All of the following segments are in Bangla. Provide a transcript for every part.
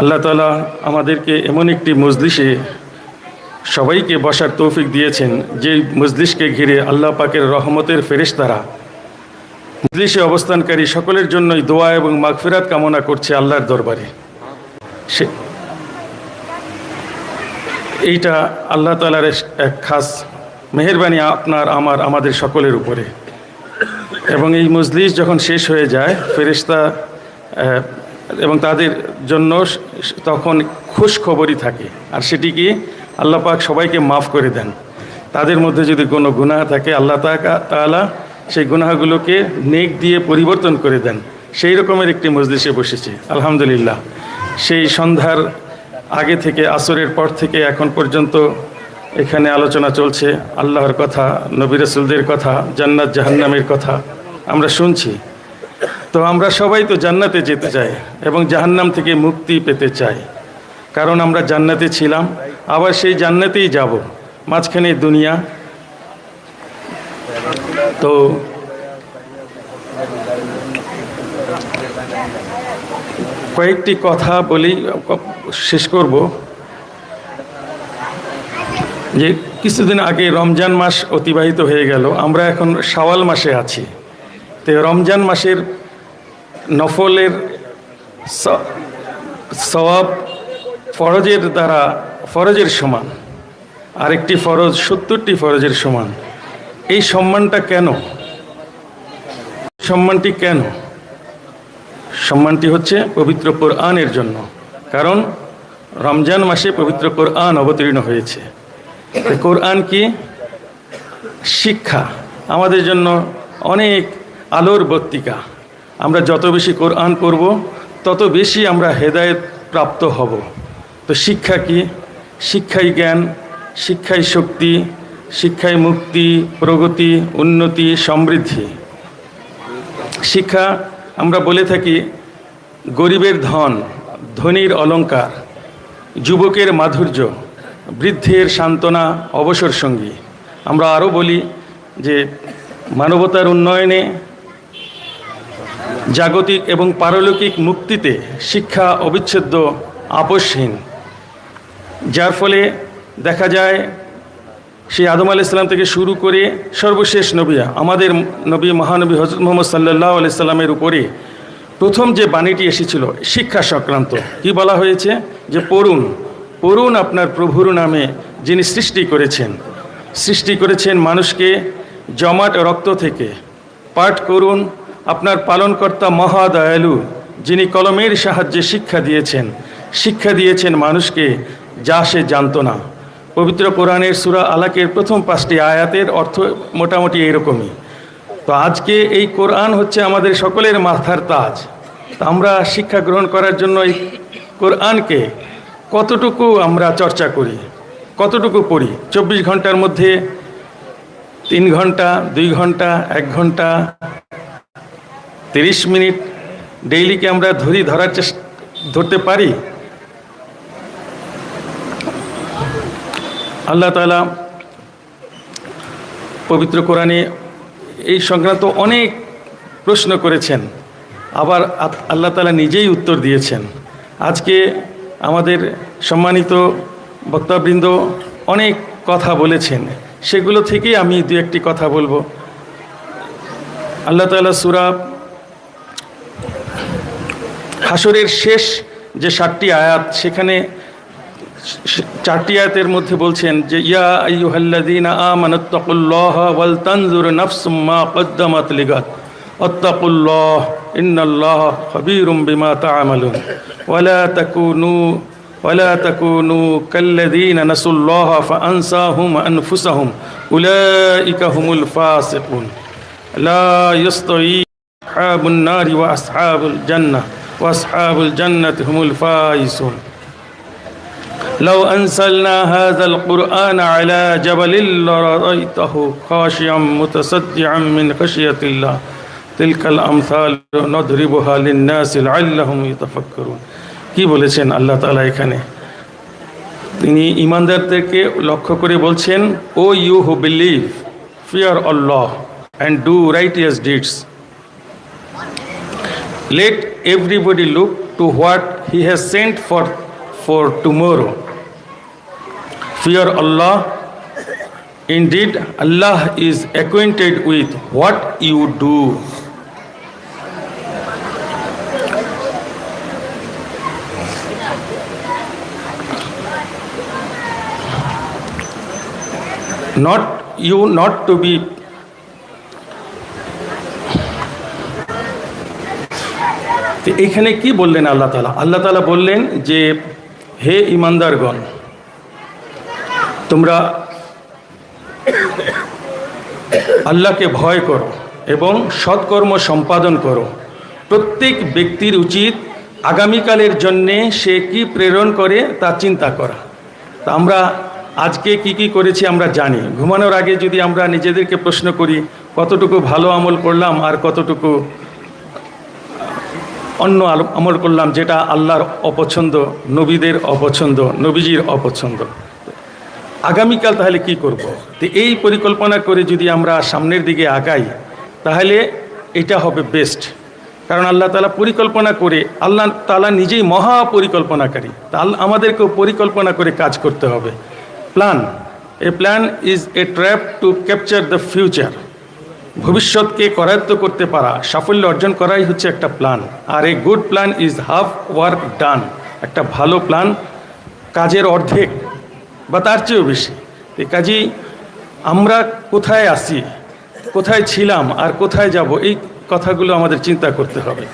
আল্লাহ তাআলা আমাদেরকে এমন একটি মজলিসে সবাইকে বসার তৌফিক দিয়েছেন, যে মজলিসকে ঘিরে আল্লাহ পাকের রহমতের ফেরেশতারা মজলিসে অবস্থানকারী সকলের জন্যই দোয়া এবং মাগফিরাত কামনা করছে আল্লাহর দরবারে। এইটা আল্লাহ তাআলার এক খাস মেহেরবানি আপনার আমাদের সকলের উপরে। এবং এই মজলিস যখন শেষ হয়ে যায় ফেরেশতা এবং তাদের জন্য তখন খুশ খবরই থাকে, আর সেটি কি আল্লাহ পাক সবাইকে মাফ করে দেন। তাদের মধ্যে যদি কোনো গুনাহ থাকে আল্লাহ তাআলা সেই গুনাহগুলোকে নেক দিয়ে পরিবর্তন করে দেন। সেই রকমের একটি মজলিসে বসেছি আলহামদুলিল্লাহ। সেই সন্ধ্যার আগে থেকে আসরের পর থেকে এখন পর্যন্ত এখানে আলোচনা চলছে, আল্লাহর কথা, নবী রাসূলদের কথা, জান্নাত জাহান্নামের কথা আমরা শুনছি। তো আমরা সবাই তো জান্নাতে যেতে চাই এবং জাহান্নাম থেকে মুক্তি পেতে চাই, কারণ আমরা জান্নাতে ছিলাম, আবার সেই জান্নাতেই যাব, মাঝখানে দুনিয়া। তো কয়েকটি কথা বলেই শেষ করব। যে কিছুদিন আগে রমজান মাস অতিবাহিত হয়ে গেল, আমরা এখন শাওয়াল মাসে আছি। তো রমজান মাসের নফলের সওয়াব ফরজের দ্বারা ফরজের সমান, আরেকটি ফরজ 70টি ফরজের সমান। এই সম্মানটা কেন? সম্মানটি কেন? সম্মানটি হচ্ছে পবিত্র কোরআনের জন্য, কারণ রমজান মাসে পবিত্র কোরআন অবতীর্ণ হয়েছে। কোরআন কি? শিক্ষা, আমাদের জন্য অনেক আলোর বর্তিকা। আমরা যত বেশি কোরআন পড়ব তত বেশি আমরা হেদায়েত প্রাপ্ত হব। তো শিক্ষা কি? শিক্ষাই জ্ঞান, শিক্ষাই শক্তি, শিক্ষাই মুক্তি, প্রগতি, উন্নতি, সমৃদ্ধি। শিক্ষা আমরা বলে থাকি গরিবের ধন, ধনীর অলংকার, যুবকের মাধুর্য, বৃদ্ধের সান্ত্বনা, অবসর সঙ্গী। আমরা আরও বলি যে মানবতার উন্নয়নে, জাগতিক এবং পারলৌকিক মুক্তিতে শিক্ষা অবিচ্ছেদ্য, আপোষহীন। যার ফলে দেখা যায় সেই আদম আলাইহিস সালাম থেকে শুরু করে সর্বশেষ নবী, আমাদের নবী মহানবী হযরত মুহাম্মদ সাল্লাল্লাহু আলাইহি সাল্লামের উপরে প্রথম যে বাণীটি এসেছিল শিক্ষা সংক্রান্ত, কি বলা হয়েছে? যে পড়ুন, পড়ুন আপনার প্রভুর নামে, যিনি সৃষ্টি করেছেন মানুষকে জমাট রক্ত থেকে। পাঠ করুন আপনার পালনকর্তা মহাদয়ালু, যিনি কলমের সাহায্যে শিক্ষা দিয়েছেন মানুষকে যা সে জানত না। পবিত্র কোরআনের সূরা আলাকের প্রথম 5টি আয়াতের অর্থ মোটামুটি এইরকমই। তো আজকে এই কোরআন হচ্ছে আমাদের সকলের মাথার তাজ। তো আমরা শিক্ষা গ্রহণ করার জন্য এই কোরআনকে কতটুকু আমরা চর্চা করি, কতটুকু পড়ি? 24 ঘন্টার মধ্যে 3 ঘন্টা, 2 ঘন্টা, 1 ঘন্টা, 30 মিনিট ডেইলিকে আমরা ধরতে পারি? আল্লাহ তাআলা পবিত্র কোরআনে এই সংক্রান্ত অনেক প্রশ্ন করেছেন, আবার আল্লাহ তাআলা নিজেই উত্তর দিয়েছেন। আজকে আমাদের সম্মানিত বক্তাবৃন্দ অনেক কথা বলেছেন, সেগুলো থেকেই আমি 2-1টি কথা বলবো। আল্লাহ তাআলা সূরা হাশরের শেষ যে 7টি আয়াত, সেখানে 4টি আয়াতের মধ্যে বলছেন যে ইয়া আইয়ুহাল্লাযীনা আমানুত্তাকুল্লাহা ওয়াল তানজুর নাফসুম মা কদ্দামাত লিগাদ ওয়াত্তাকুল্লাহ ইন্নাল্লাহা খাবীরুম বিমা তা'মালুন ওয়ালা তাকুনু কাল্লাযীনা নাসুল্লাহা ফাআনসাহুম আনফুসাহুম উলাইকা হুমুল ফাসিকুন লা ইয়াসতাওয়ী আসহাবুন নারি ওয়া আসহাবুল জান্নাহ ওয়া আসহাবুল জান্নাতি হুমুল ফাইজুন। لو أنزلنا هذا القرآن على جبل لرأيته خاشعا متصدعا من خشية الله تلك الأمثال نضربها للناس لعلهم يتفكرون। কি বলেছেন আল্লাহ তাআলা এখানে? তিনি ঈমানদারদেরকে লক্ষ্য করে বলছেন, O you who believe, fear Allah and do righteous deeds. Let everybody look to what He has sent for tomorrow. Fear Allah. Indeed, Allah is acquainted with what you do. Not to be এখানে কি বললেন আল্লাহ তাআলা বললেন যে হে ঈমানদারগণ, তোমরা আল্লাহকে ভয় করো এবং সৎকর্ম সম্পাদন করো। প্রত্যেক ব্যক্তির উচিত আগামীকালের জন্যে সে কি প্রেরণ করে তা চিন্তা করা। তা আমরা আজকে কি করেছি আমরা জানি। ঘুমানোর আগে যদি আমরা নিজেদেরকে প্রশ্ন করি কতটুকু ভালো আমল করলাম আর কতটুকু অন্য আমল করলাম যেটা আল্লাহর অপছন্দ, নবীদের অপছন্দ, নবীজির অপছন্দ, আগামীকাল তাহলে কি করব। তো এই পরিকল্পনা করে যদি আমরা সামনের দিকে আগাই তাহলে এটা হবে বেস্ট। কারণ আল্লাহ তাআলা পরিকল্পনা করে, আল্লাহ তাআলা নিজেই মহা পরিকল্পনাকারী। তা আমাদেরকেও পরিকল্পনা করে কাজ করতে হবে। A plan is a trap to capture the future. ভবিষ্যৎকে করায়ত্ত করতে পারা, সাফল্য অর্জন করাই হচ্ছে একটা প্ল্যান। আর a good plan is half work done. একটা ভালো প্ল্যান কাজের অর্ধেক বা তার চেয়েও বেশি। এই কাজেই আমরা কোথায় আছি, কোথায় ছিলাম আর কোথায় যাব, এই কথাগুলো আমাদের চিন্তা করতে হবে।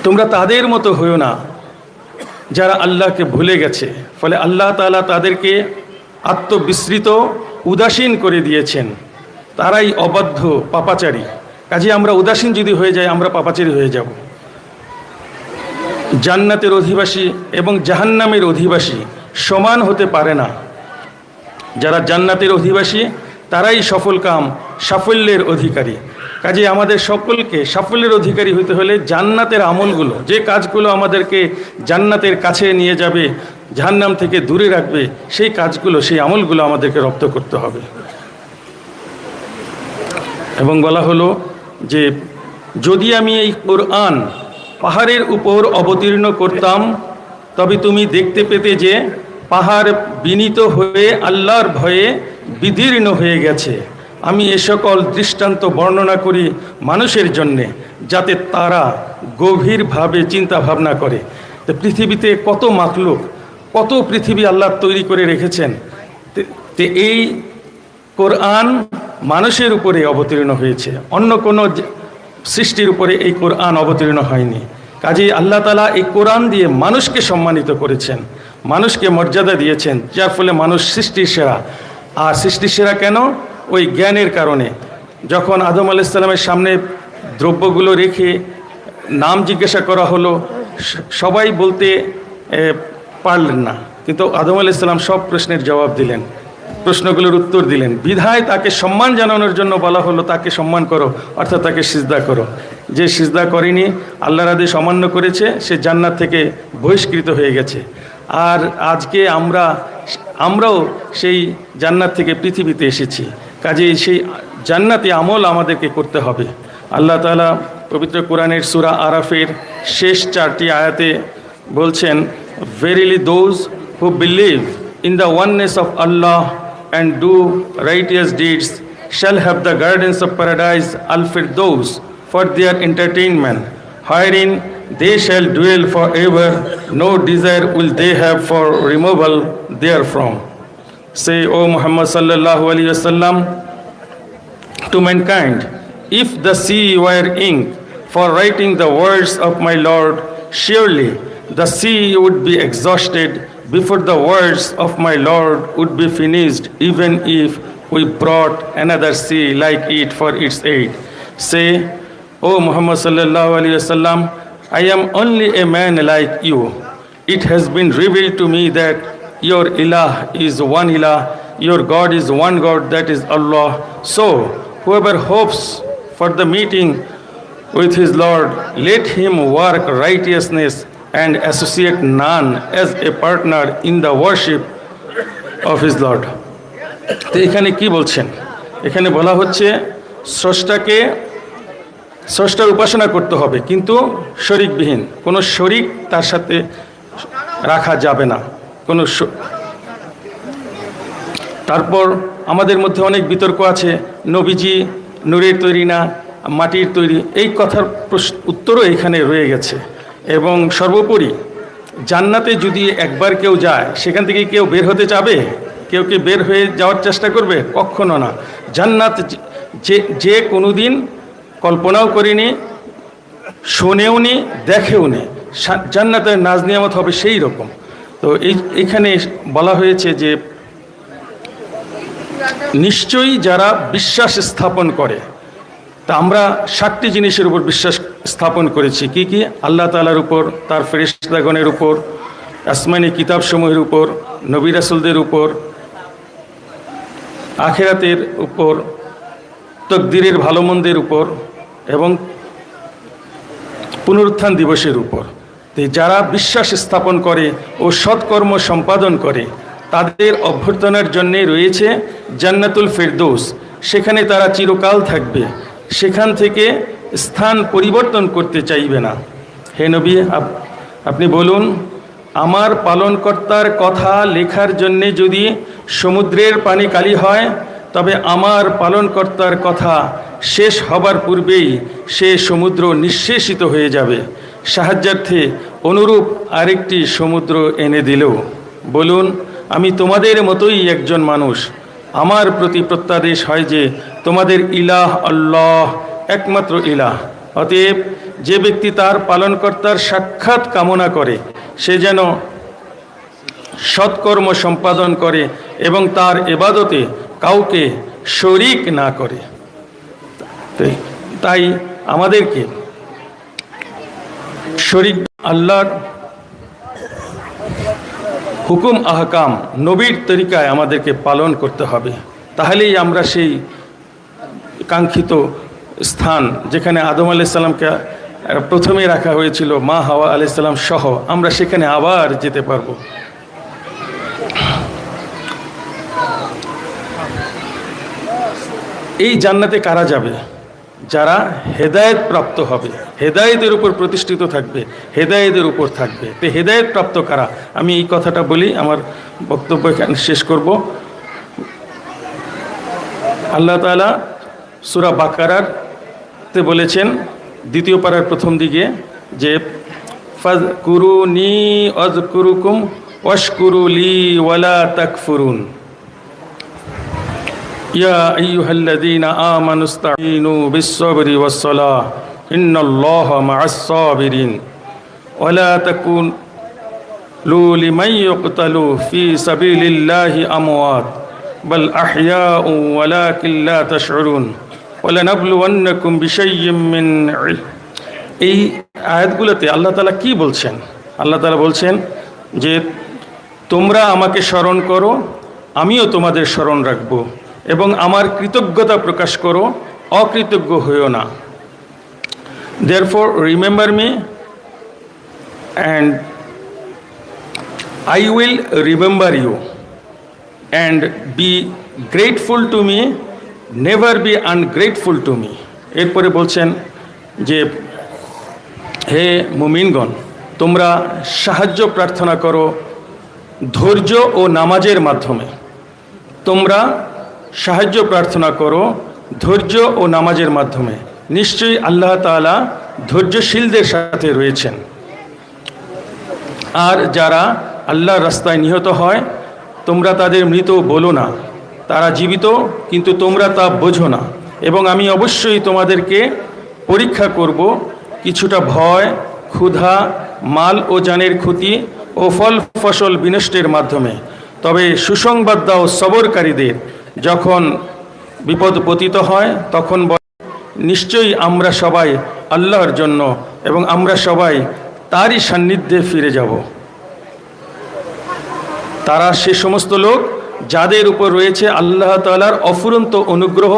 তোমরা তাদের মতো হইও না যারা আল্লাহকে ভুলে গেছে। ফলে আল্লাহ তাআলা তাদেরকে আত্মবিস্মৃত, উদাসীন করে দিয়েছেন। তারাই অবাধ্য, পাপাচারী। কাজে আমরা উদাসীন যদি হয়ে যাই আমরা পাপাচারী হয়ে যাব। জান্নাতের অধিবাসী এবং জাহান্নামের অধিবাসী সমান হতে পারে না। যারা জান্নাতের অধিবাসী তারাই সফলকাম, সাফল্যের অধিকারী। কাজে আমাদের সকলকে সাফল্যের অধিকারী হতে হলে জান্নাতের আমলগুলো, যে কাজগুলো আমাদেরকে জান্নাতের কাছে নিয়ে যাবে, জাহান্নাম থেকে দূরে রাখবে, সেই কাজগুলো, সেই আমলগুলো আমাদেরকে রপ্ত করতে হবে। এবং বলা হলো যে যদি আমি এই কোরআন পাহাড়ের উপর অবতীর্ণ করতাম তবে তুমি দেখতে পেতে যে পাহাড় বিনীত হয়ে আল্লাহর ভয়ে বিদীর্ণ হয়ে গেছে। আমি এ সকল দৃষ্টান্ত বর্ণনা করি মানুষের জন্যে, যাতে তারা গভীরভাবে চিন্তা ভাবনা করে। তো পৃথিবীতে কত মাখলুক, কত পৃথিবী আল্লাহ তৈরি করে রেখেছেন। তো এই কোরআন মানুষের উপরে অবতীর্ণ হয়েছে, অন্য কোনো সৃষ্টির উপরে এই কোরআন অবতীর্ণ হয়নি। কাজেই আল্লাহ তাআলা এই কোরআন দিয়ে মানুষকে সম্মানিত করেছেন, মানুষকে মর্যাদা দিয়েছেন, যার ফলে মানুষ সৃষ্টির সেরা। আর সৃষ্টির সেরা কেন? ওই জ্ঞানের কারণে। যখন আদম আলাইহিস সালামের সামনে দ্রব্যগুলো রেখে নাম জিজ্ঞাসা করা হলো, সবাই বলতে পারলেন না, কিন্তু আদম আলাইহিস সালাম সব প্রশ্নের জবাব দিলেন, প্রশ্নগুলোর উত্তর দিলেন। বিধায় তাকে সম্মান জানানোর জন্য বলা হলো তাকে সম্মান করো, অর্থাৎ তাকে সিজদা করো। যে সিজদা করেনি, আল্লাহর আদেশ অমান্য করেছে, সে জান্নাত থেকে বহিষ্কৃত হয়ে গেছে। আর আজকে আমরাও সেই জান্নাত থেকে পৃথিবীতে এসেছি। কাজেই সেই জান্নাতি আমল আমাদেরকে করতে হবে। আল্লাহ তাআলা পবিত্র কোরআনের সূরা আরাফের শেষ 4টি আয়াতে বলছেন, verily those who believe in the oneness of Allah and do righteous deeds shall have the gardens of paradise al-firdaus for their entertainment, wherein they shall dwell forever, no desire will they have for removal therefrom. Say, O Muhammad sallallahu alaihi wasallam, to mankind, if the sea were ink for writing the words of my Lord, surely the sea would be exhausted before the words of my Lord would be finished, even if we brought another sea like it for its aid. Say, O Muhammad sallallahu alaihi wasallam, I am only a man like you. It has been revealed to me that your ilah is one ilah, your God is one God, that is Allah. So, whoever hopes for the meeting with his Lord, let him work righteousness and associate none as a partner in the worship of his Lord. তো এখানে কি বলছেন? এখানে বলা হচ্ছে স্রষ্টাকে স্রষ্টার উপাসনা করতে হবে, কিন্তু শরিকবিহীন, কোনো শরিক তার সাথে রাখা যাবে না। তারপর আমাদের মধ্যে অনেক বিতর্ক আছে, নবীজি নূরের তৈরি না মাটির তৈরি, এই কথার উত্তরও এখানে রয়ে গেছে। এবং সর্বোপরি জান্নাতে যদি একবার কেউ যায়, সেখান থেকে কেউ বের হতে চাবে? কেউ কি বের হয়ে যাওয়ার চেষ্টা করবে? কখনো না। জান্নাত যে কোনোদিন কল্পনাও করেনি, শোনেও নি, দেখেও নি, জান্নাতের নাজ নিয়ামত হবে সেই রকম। তো এইখানে বলা হয়েছে যে নিশ্চয়ই যারা বিশ্বাস স্থাপন করে, তা আমরা 7টি জিনিসের উপর বিশ্বাস স্থাপন করেছি। কি কি? আল্লাহ তাআলার উপর, তার ফেরেশতাগণের উপর, আসমানি কিতাবসমূহের উপর, নবী রাসূলদের উপর, আখিরাতের উপর, তকদিরের ভালো মন্দের উপর এবং পুনরুত্থান দিবসের উপর। যারা বিশ্বাস স্থাপন করে ও সৎকর্ম সম্পাদন করে, তাদের অভ্যর্থনার জন্যে রয়েছে জান্নাতুল ফেরদৌস। সেখানে তারা চিরকাল থাকবে, সেখান থেকে স্থান পরিবর্তন করতে চাইবে না। হে নবী, আপনি বলুন, আমার পালনকর্তার কথা লেখার জন্যে যদি সমুদ্রের পানি কালি হয়, তবে আমার পালনকর্তার কথা শেষ হবার পূর্বেই সে সমুদ্র নিঃশেষিত হয়ে যাবে। সাহায্যার্থে অনুরূপ আরেকটি সমুদ্র এনে দিলেও বলুন, আমি তোমাদের মতোই একজন মানুষ। আমার প্রতি প্রত্যাদেশ হয় যে তোমাদের ইলাহ আল্লাহ, একমাত্র ইলাহ। অতএব যে ব্যক্তি তার পালনকর্তার সাক্ষাৎ কামনা করে, সে যেন সৎকর্ম সম্পাদন করে এবং তার ইবাদতে কাউকে শরিক না করে। তাই আমাদেরকে শরিক আল্লাহর হুকুম আহকাম নবীর তরিকায় আমাদেরকে পালন করতে হবে। তাহলেই আমরা সেই কাঙ্ক্ষিত স্থান, যেখানে আদম আলাইহিস সালামকে প্রথমে রাখা হয়েছিল, মা হাওয়া আলাইহিস সালাম সহ, আমরা সেখানে আবার যেতে পারব। এই জান্নাতে কারা যাবে? যারা হেদায়েত প্রাপ্ত হবে, হেদায়েতের উপর প্রতিষ্ঠিত থাকবে, হেদায়েতের উপর থাকবে। তো হেদায়েত প্রাপ্ত কারা? আমি এই কথাটা বলি, আমার বক্তব্য এখানে শেষ করব। আল্লাহ তাআলা সূরা বাকারার তে বলেছেন, 2 পারার প্রথম দিকে, যে ফাযকুরুনি আযকুরুকুম ওয়াশকুরু লি ওয়ালা তাকফুরুন। ইয়া আইয়ুহাল্লাযীনা আমানু ইসতাঈনু বিস-সাবরি ওয়াস-সালাহ ইন্নাল্লাহা মা'আস-সাবিরিন ওয়ালা তাকুলু লিমান ইউকতালু ফি সাবিলিল্লাহি আমওয়াত বাল আহইয়াউ ওয়ালাকিন লা তাশউরুন ওয়ালানাবলুওয়ান্নাকুম বিশাইয়্যিম মিন। এই আয়াতগুলোতে আল্লাহ তাআলা কি বলছেন? আল্লাহ তাআলা বলছেন যে তোমরা আমাকে স্মরণ করো, আমিও তোমাদের স্মরণ রাখবো, এবং আমার কৃতজ্ঞতা প্রকাশ করো, অকৃতজ্ঞ হইও না। Therefore remember me and I will remember you, and be grateful to me, never be ungrateful to me. এরপরে বলছেন যে হে মুমিনগণ, তোমরা সাহায্য প্রার্থনা করো ধৈর্য ও নামাজের মাধ্যমে। তোমরা সাহায্য প্রার্থনা করো ধৈর্য ও নামাজের মাধ্যমে। নিশ্চয়ই আল্লাহ তাআলা ধৈর্যশীলদের সাথে রয়েছেন। আর যারা আল্লাহর রাস্তায় নিহত হয়, তোমরা তাদের মৃত বলো না, তারা জীবিত, কিন্তু তোমরা তা বোঝো না। এবং আমি অবশ্যই তোমাদেরকে পরীক্ষা করব কিছুটা ভয়, ক্ষুধা, মাল ও জানের ক্ষতি ও ফল ফসল বিনষ্টের মাধ্যমে। তবে সুসংবাদ দাও সবরকারীদের, যখন বিপদ পতিত হয় তখন নিশ্চয়ই আমরা সবাই আল্লাহর জন্য এবং আমরা সবাই তারই সান্নিধ্যে ফিরে যাব। তারা সে সমস্ত লোক যাদের উপর রয়েছে আল্লাহ তাআলার অফুরন্ত অনুগ্রহ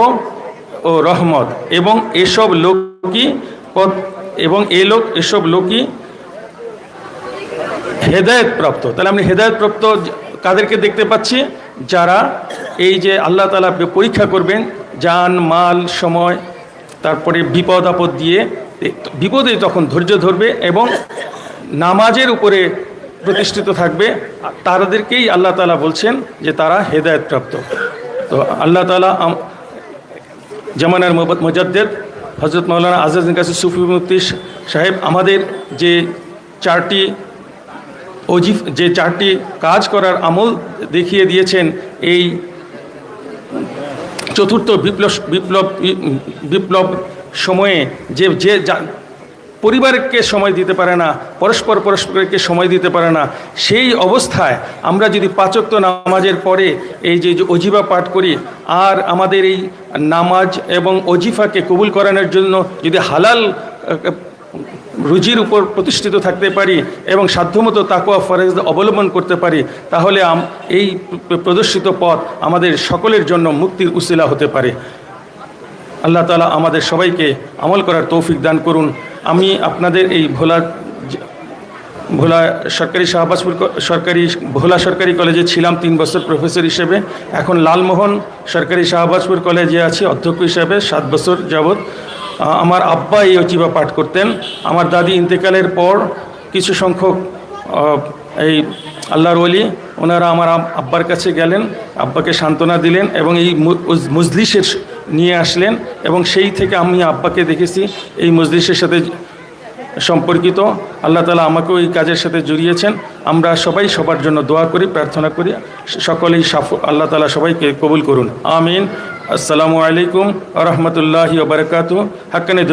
ও রহমত, এবং এসব লোকই হেদায়েত প্রাপ্ত। তাহলে আমরা হেদায়েত প্রাপ্ত কাদেরকে দেখতে পাচ্ছি? যারা এই যে আল্লাহ তাআলা পরীক্ষা করবেন জান, মাল, সময়, তারপরে বিপদ আপদ দিয়ে, বিপদে তখন ধৈর্য ধরবে এবং নামাজের উপরে প্রতিষ্ঠিত থাকবে, তাদেরকেই আল্লাহ তাআলা বলছেন যে তারা হেদায়েতপ্রাপ্ত। তো আল্লাহ তাআলা জামানার মুজাদ্দেদ হযরত মাওলানা আজাদ কাসি সুফি মুফতি সাহেব আমাদের যে চারটি কাজ করার আমল দেখিয়ে দিয়েছেন, এই চতুর্থ বিপ্লব সময়ে যে পরিবারকে সময় দিতে পারে না, পরস্পরকে সময় দিতে পারে না, সেই অবস্থায় আমরা যদি 5 ওয়াক্ত নামাজের পরে এই যে ওজিফা পাঠ করি, আর আমাদের এই নামাজ এবং ওজিফাকে কবুল করানোর জন্য যদি হালাল রুজির উপর প্রতিষ্ঠিত থাকতে পারি এবং সাধ্যমতো তাকওয়া ফরজ অবলম্বন করতে পারি, তাহলে এই প্রদর্শিত পথ আমাদের সকলের জন্য মুক্তির উসিলা হতে পারে। আল্লাহ তাআলা আমাদের সবাইকে আমল করার তৌফিক দান করুন। আমি আপনাদের এই ভোলা সরকারি কলেজে ছিলাম 3 বছর প্রফেসর হিসেবে, এখন লালমোহন সরকারি শাহবাজপুর কলেজে আছি অধ্যক্ষ হিসেবে 7 বছর যাবৎ। আমার আব্বা এই ওজিফা পাঠ করতেন। আমার দাদি ইন্তেকালের পর কিছু সংখ্যক এই আল্লাহর ওলি ওনারা আমার আব্বার কাছে গেলেন, আব্বাকে সান্ত্বনা দিলেন এবং এই মজলিসের নিয়ে আসলেন, এবং সেই থেকে আমি আব্বাকে দেখেছি এই মজলিসের সাথে সম্পর্কিত। আল্লাহ তাআলা আমাকেও এই কাজের সাথে জড়িয়েছেন। আমরা সবাই সবার জন্য দোয়া করি, প্রার্থনা করি, সকলেই আল্লাহ তাআলা সবাইকে কবুল করুন, আমিন। আসসালামু আলাইকুম ওয়া রাহমাতুল্লাহি ওয়া বারাকাতুহু। হাক্কানি